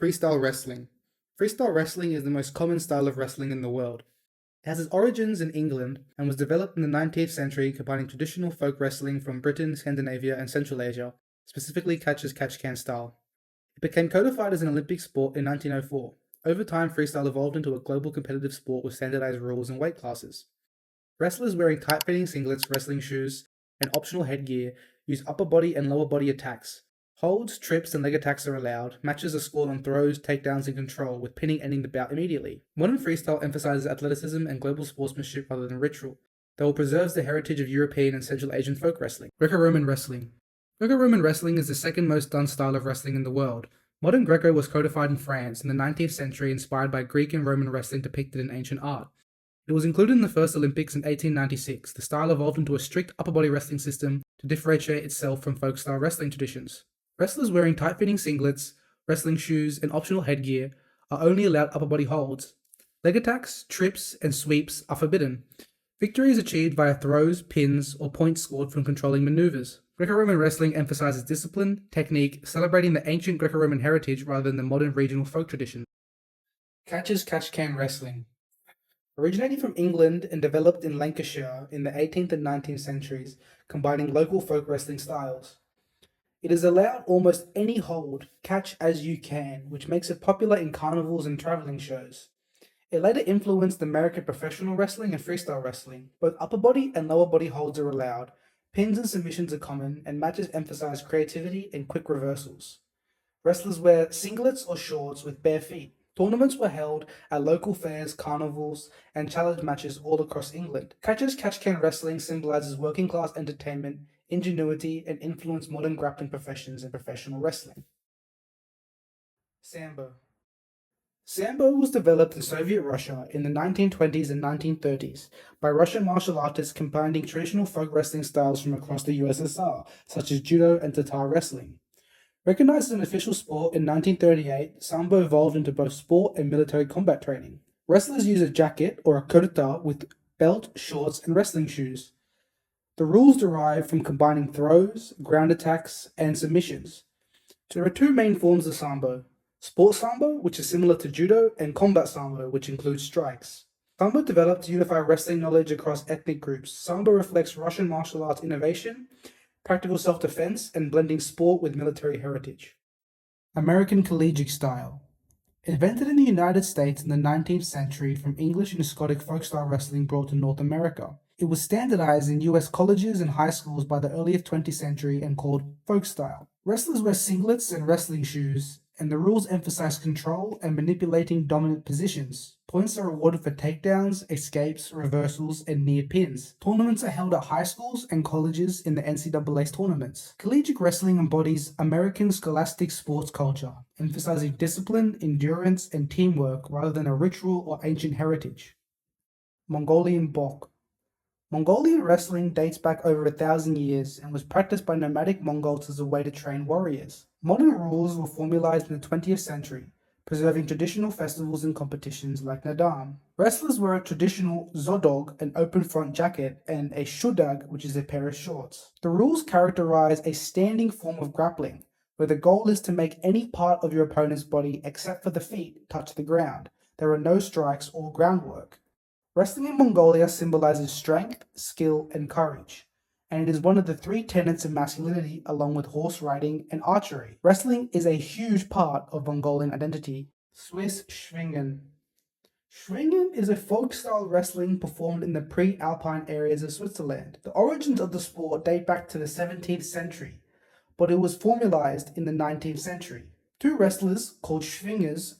Freestyle wrestling. Freestyle wrestling is the most common style of wrestling in the world. It has its origins in England and was developed in the 19th century, combining traditional folk wrestling from Britain, Scandinavia, and Central Asia, specifically catcher's catch-can style. It became codified as an Olympic sport in 1904. Over time, freestyle evolved into a global competitive sport with standardized rules and weight classes. Wrestlers wearing tight-fitting singlets, wrestling shoes, and optional headgear use upper body and lower body attacks. Holds, trips, and leg attacks are allowed. Matches are scored on throws, takedowns, and control, with pinning ending the bout immediately. Modern freestyle emphasizes athleticism and global sportsmanship rather than ritual, though it preserves the heritage of European and Central Asian folk wrestling. Greco-Roman wrestling. Greco-Roman wrestling is the second most done style of wrestling in the world. Modern Greco was codified in France in the 19th century, inspired by Greek and Roman wrestling depicted in ancient art. It was included in the first Olympics in 1896. The style evolved into a strict upper body wrestling system to differentiate itself from folk style wrestling traditions. Wrestlers wearing tight-fitting singlets, wrestling shoes, and optional headgear are only allowed upper body holds. Leg attacks, trips, and sweeps are forbidden. Victory is achieved via throws, pins, or points scored from controlling maneuvers. Greco-Roman wrestling emphasizes discipline, technique, celebrating the ancient Greco-Roman heritage rather than the modern regional folk tradition. Catcher's catch-can wrestling. Originating from England and developed in Lancashire in the 18th and 19th centuries, combining local folk wrestling styles. It is allowed almost any hold, catch as you can, which makes it popular in carnivals and traveling shows. It later influenced American professional wrestling and freestyle wrestling. Both upper body and lower body holds are allowed, pins and submissions are common, and matches emphasize creativity and quick reversals. Wrestlers wear singlets or shorts with bare feet. Tournaments were held at local fairs, carnivals, and challenge matches all across England. Catcher's catch-can wrestling symbolizes working-class entertainment, ingenuity, and influenced modern grappling professions and professional wrestling. Sambo. Sambo was developed in Soviet Russia in the 1920s and 1930s by Russian martial artists combining traditional folk wrestling styles from across the USSR, such as judo and Tatar wrestling. Recognized as an official sport in 1938, Sambo evolved into both sport and military combat training. Wrestlers use a jacket or a kurta with belt, shorts, and wrestling shoes. The rules derive from combining throws, ground attacks, and submissions. There are two main forms of Sambo: Sports Sambo, which is similar to judo, and Combat Sambo, which includes strikes. Sambo developed to unify wrestling knowledge across ethnic groups. Sambo reflects Russian martial arts innovation, practical self-defense, and blending sport with military heritage. American collegiate style. Invented in the United States in the 19th century from English and Scottish folk-style wrestling brought to North America. It was standardized in U.S. colleges and high schools by the early 20th century and called folk style. Wrestlers wear singlets and wrestling shoes, and the rules emphasize control and manipulating dominant positions. Points are awarded for takedowns, escapes, reversals, and near pins. Tournaments are held at high schools and colleges in the NCAA tournaments. Collegiate wrestling embodies American scholastic sports culture, emphasizing discipline, endurance, and teamwork rather than a ritual or ancient heritage. Mongolian Bokh. Mongolian wrestling dates back over 1,000 years and was practiced by nomadic Mongols as a way to train warriors. Modern rules were formalized in the 20th century, preserving traditional festivals and competitions like Nadam. Wrestlers wear a traditional zodog, an open front jacket, and a shudag, which is a pair of shorts. The rules characterize a standing form of grappling, where the goal is to make any part of your opponent's body except for the feet touch the ground. There are no strikes or groundwork. Wrestling in Mongolia symbolizes strength, skill, and courage, and it is one of the three tenets of masculinity along with horse riding and archery. Wrestling is a huge part of Mongolian identity. Swiss Schwingen. Schwingen is a folk-style wrestling performed in the pre-alpine areas of Switzerland. The origins of the sport date back to the 17th century, but it was formalized in the 19th century. Two wrestlers, called Schwingers,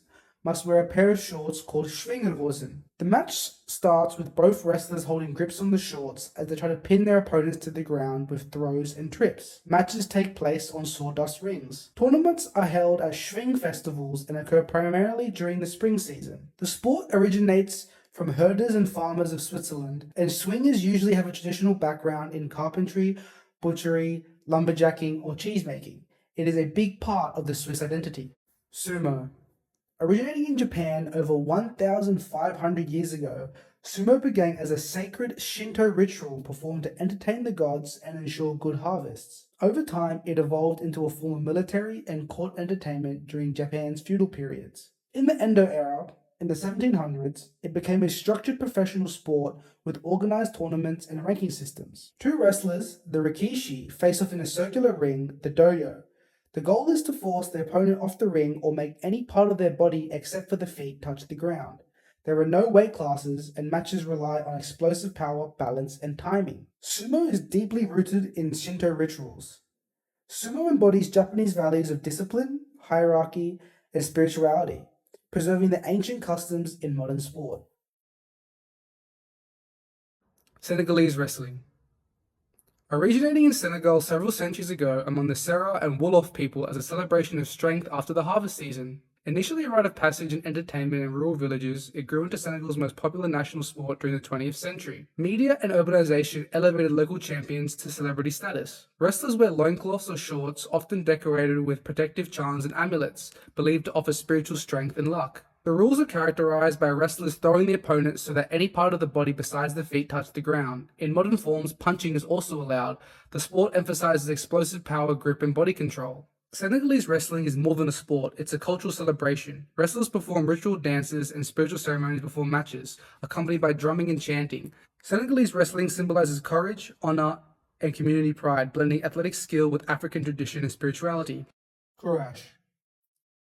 must wear a pair of shorts called Schwingerhosen. The match starts with both wrestlers holding grips on the shorts as they try to pin their opponents to the ground with throws and trips. Matches take place on sawdust rings. Tournaments are held at Schwing festivals and occur primarily during the spring season. The sport originates from herders and farmers of Switzerland, and swingers usually have a traditional background in carpentry, butchery, lumberjacking, or cheesemaking. It is a big part of the Swiss identity. Sumo. Originating in Japan over 1,500 years ago, Sumo began as a sacred Shinto ritual performed to entertain the gods and ensure good harvests. Over time, it evolved into a form of military and court entertainment during Japan's feudal periods. In the Endo era, in the 1700s, it became a structured professional sport with organized tournaments and ranking systems. Two wrestlers, the rikishi, face off in a circular ring, the doyo. The goal is to force the opponent off the ring or make any part of their body except for the feet touch the ground. There are no weight classes, and matches rely on explosive power, balance, and timing. Sumo is deeply rooted in Shinto rituals. Sumo embodies Japanese values of discipline, hierarchy, and spirituality, preserving the ancient customs in modern sport. Senegalese wrestling. Originating in Senegal several centuries ago among the Serra and Wolof people as a celebration of strength after the harvest season. Initially a rite of passage and entertainment in rural villages, it grew into Senegal's most popular national sport during the 20th century. Media and urbanization elevated local champions to celebrity status. Wrestlers wear loincloths or shorts, often decorated with protective charms and amulets, believed to offer spiritual strength and luck. The rules are characterized by wrestlers throwing the opponent so that any part of the body besides the feet touch the ground. In modern forms, punching is also allowed. The sport emphasizes explosive power, grip, and body control. Senegalese wrestling is more than a sport, it's a cultural celebration. Wrestlers perform ritual dances and spiritual ceremonies before matches, accompanied by drumming and chanting. Senegalese wrestling symbolizes courage, honor, and community pride, blending athletic skill with African tradition and spirituality. Courage.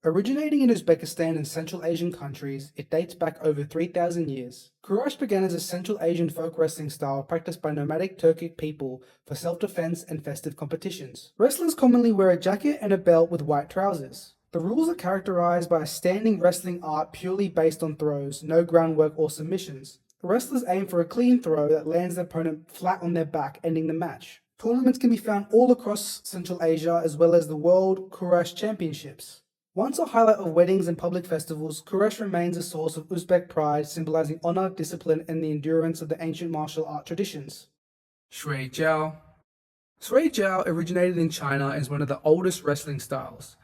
Originating in Uzbekistan and Central Asian countries, it dates back over 3,000 years. Kurash began as a Central Asian folk wrestling style practiced by nomadic Turkic people for self-defense and festive competitions. Wrestlers commonly wear a jacket and a belt with white trousers. The rules are characterized by a standing wrestling art purely based on throws, no groundwork or submissions. The wrestlers aim for a clean throw that lands the opponent flat on their back, ending the match. Tournaments can be found all across Central Asia as well as the World Kurash Championships. Once a highlight of weddings and public festivals, Kurash remains a source of Uzbek pride, symbolizing honor, discipline, and the endurance of the ancient martial art traditions. Shui Jiao. Shui Jiao originated in China as one of the oldest wrestling styles.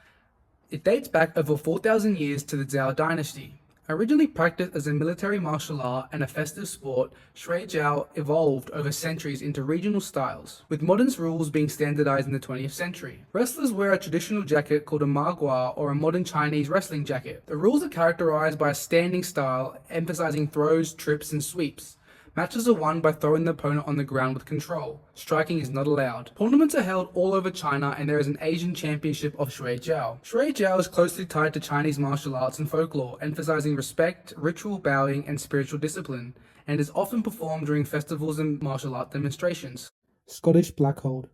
It dates back over 4,000 years to the Zhao dynasty. Originally practiced as a military martial art and a festive sport, Shui Jiao evolved over centuries into regional styles, with modern rules being standardized in the 20th century. Wrestlers wear a traditional jacket called a magua or a modern Chinese wrestling jacket. The rules are characterized by a standing style, emphasizing throws, trips, and sweeps. Matches are won by throwing the opponent on the ground with control. Striking is not allowed. Tournaments are held all over China, and there is an Asian championship of Shui Jiao. Shui Jiao is closely tied to Chinese martial arts and folklore, emphasizing respect, ritual bowing, and spiritual discipline, and is often performed during festivals and martial art demonstrations. Scottish Blackhold.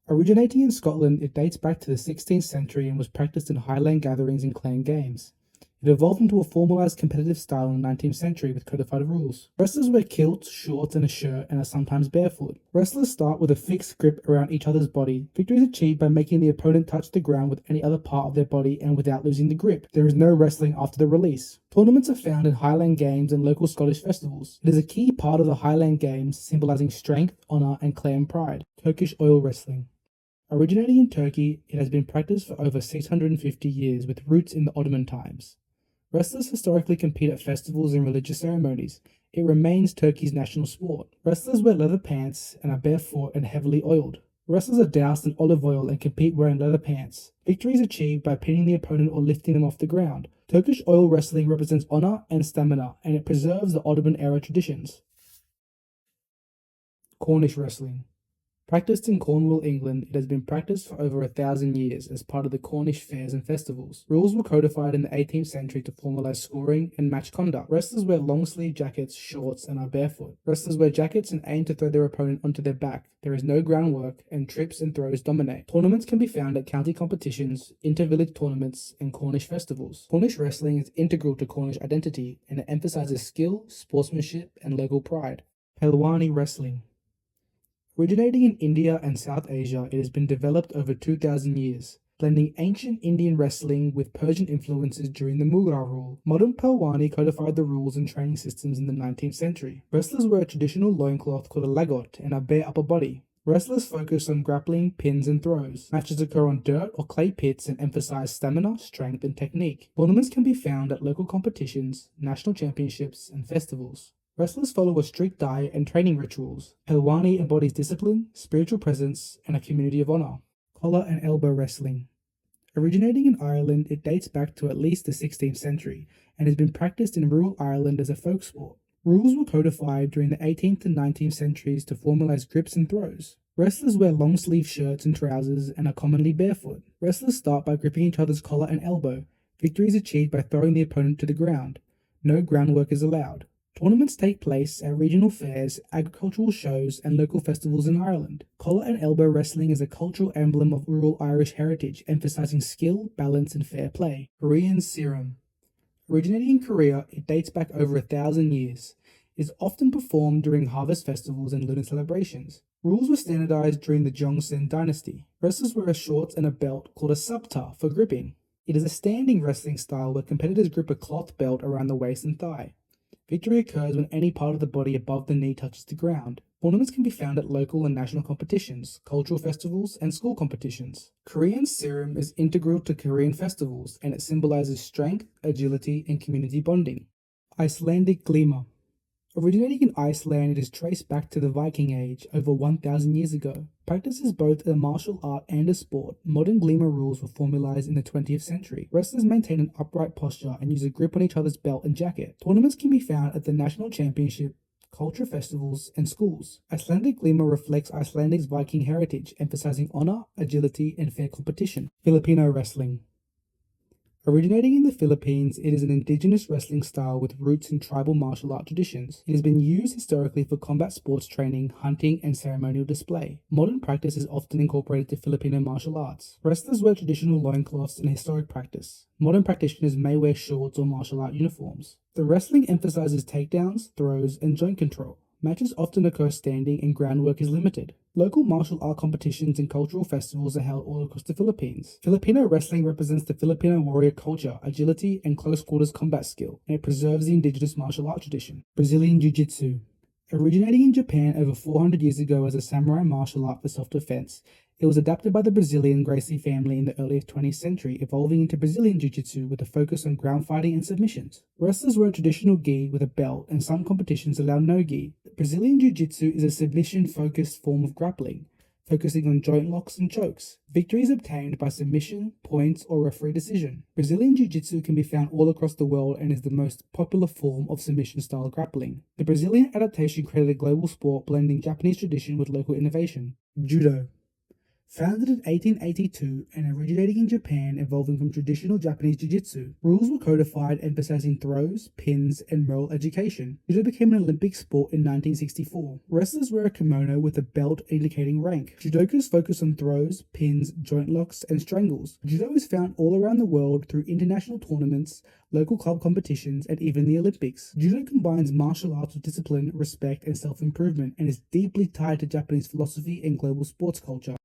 Originating in Scotland, it dates back to the 16th century and was practiced in Highland gatherings and clan games. It evolved into a formalized competitive style in the 19th century with codified rules. Wrestlers wear kilts, shorts, and a shirt and are sometimes barefoot. Wrestlers start with a fixed grip around each other's body. Victory is achieved by making the opponent touch the ground with any other part of their body and without losing the grip. There is no wrestling after the release. Tournaments are found in Highland Games and local Scottish festivals. It is a key part of the Highland Games, symbolizing strength, honor, and clan pride. Turkish oil wrestling. Originating in Turkey, it has been practiced for over 650 years with roots in the Ottoman times. Wrestlers historically compete at festivals and religious ceremonies. It remains Turkey's national sport. Wrestlers wear leather pants and are barefoot and heavily oiled. Wrestlers are doused in olive oil and compete wearing leather pants. Victory is achieved by pinning the opponent or lifting them off the ground. Turkish oil wrestling represents honor and stamina, and it preserves the Ottoman era traditions. Cornish wrestling. Practiced in Cornwall, England, it has been practiced for over 1,000 years as part of the Cornish fairs and festivals. Rules were codified in the 18th century to formalize scoring and match conduct. Wrestlers wear long-sleeve jackets, shorts, and are barefoot. Wrestlers wear jackets and aim to throw their opponent onto their back. There is no groundwork, and trips and throws dominate. Tournaments can be found at county competitions, inter-village tournaments, and Cornish festivals. Cornish wrestling is integral to Cornish identity, and it emphasizes skill, sportsmanship, and local pride. Pelwani wrestling. Originating in India and South Asia, it has been developed over 2,000 years, blending ancient Indian wrestling with Persian influences during the Mughal rule. Modern Pelwani codified the rules and training systems in the 19th century. Wrestlers wear a traditional loincloth called a lagot and a bare upper body. Wrestlers focus on grappling, pins, and throws. Matches occur on dirt or clay pits and emphasize stamina, strength, and technique. Tournaments can be found at local competitions, national championships, and festivals. Wrestlers follow a strict diet and training rituals. Helwani embodies discipline, spiritual presence, and a community of honor. Collar and elbow wrestling. Originating in Ireland, it dates back to at least the 16th century and has been practiced in rural Ireland as a folk sport. Rules were codified during the 18th and 19th centuries to formalize grips and throws. Wrestlers wear long sleeve shirts and trousers and are commonly barefoot. Wrestlers start by gripping each other's collar and elbow. Victory is achieved by throwing the opponent to the ground. No groundwork is allowed. Tournaments take place at regional fairs, agricultural shows, and local festivals in Ireland. Collar and elbow wrestling is a cultural emblem of rural Irish heritage, emphasizing skill, balance, and fair play. Korean serum. Originating in Korea, it dates back over 1,000 years. It is often performed during harvest festivals and lunar celebrations. Rules were standardized during the Joseon dynasty. Wrestlers wear a shorts and a belt called a subta for gripping. It is a standing wrestling style where competitors grip a cloth belt around the waist and thigh. Victory occurs when any part of the body above the knee touches the ground. Tournaments can be found at local and national competitions, cultural festivals, and school competitions. Korean serum is integral to Korean festivals, and it symbolizes strength, agility, and community bonding. Icelandic Glima. Originating in Iceland, it is traced back to the Viking Age, over 1,000 years ago. Practice is both a martial art and a sport. Modern Glima rules were formalized in the 20th century. Wrestlers maintain an upright posture and use a grip on each other's belt and jacket. Tournaments can be found at the National Championship, culture festivals, and schools. Icelandic Glima reflects Icelandic's Viking heritage, emphasizing honor, agility, and fair competition. Filipino wrestling. Originating in the Philippines, it is an indigenous wrestling style with roots in tribal martial art traditions. It has been used historically for combat sports training, hunting, and ceremonial display. Modern practice is often incorporated to Filipino martial arts. Wrestlers wear traditional loincloths in historic practice. Modern practitioners may wear shorts or martial art uniforms. The wrestling emphasizes takedowns, throws, and joint control. Matches often occur standing and groundwork is limited. Local martial art competitions and cultural festivals are held all across the Philippines. Filipino wrestling represents the Filipino warrior culture, agility, and close quarters combat skill, and it preserves the indigenous martial art tradition. Brazilian Jiu-Jitsu. Originating in Japan over 400 years ago as a samurai martial art for self-defense, it was adapted by the Brazilian Gracie family in the early 20th century, evolving into Brazilian Jiu-Jitsu with a focus on ground fighting and submissions. Wrestlers wear a traditional gi with a belt, and some competitions allow no gi. Brazilian Jiu-Jitsu is a submission-focused form of grappling, focusing on joint locks and chokes. Victory is obtained by submission, points, or referee decision. Brazilian Jiu-Jitsu can be found all across the world and is the most popular form of submission-style grappling. The Brazilian adaptation created a global sport blending Japanese tradition with local innovation. Judo. Founded in 1882 and originating in Japan, evolving from traditional Japanese jiu-jitsu, rules were codified emphasizing throws, pins, and moral education. Judo became an Olympic sport in 1964. Wrestlers wear a kimono with a belt indicating rank. Judokas focus on throws, pins, joint locks, and strangles. Judo is found all around the world through international tournaments, local club competitions, and even the Olympics. Judo combines martial arts with discipline, respect, and self-improvement, and is deeply tied to Japanese philosophy and global sports culture.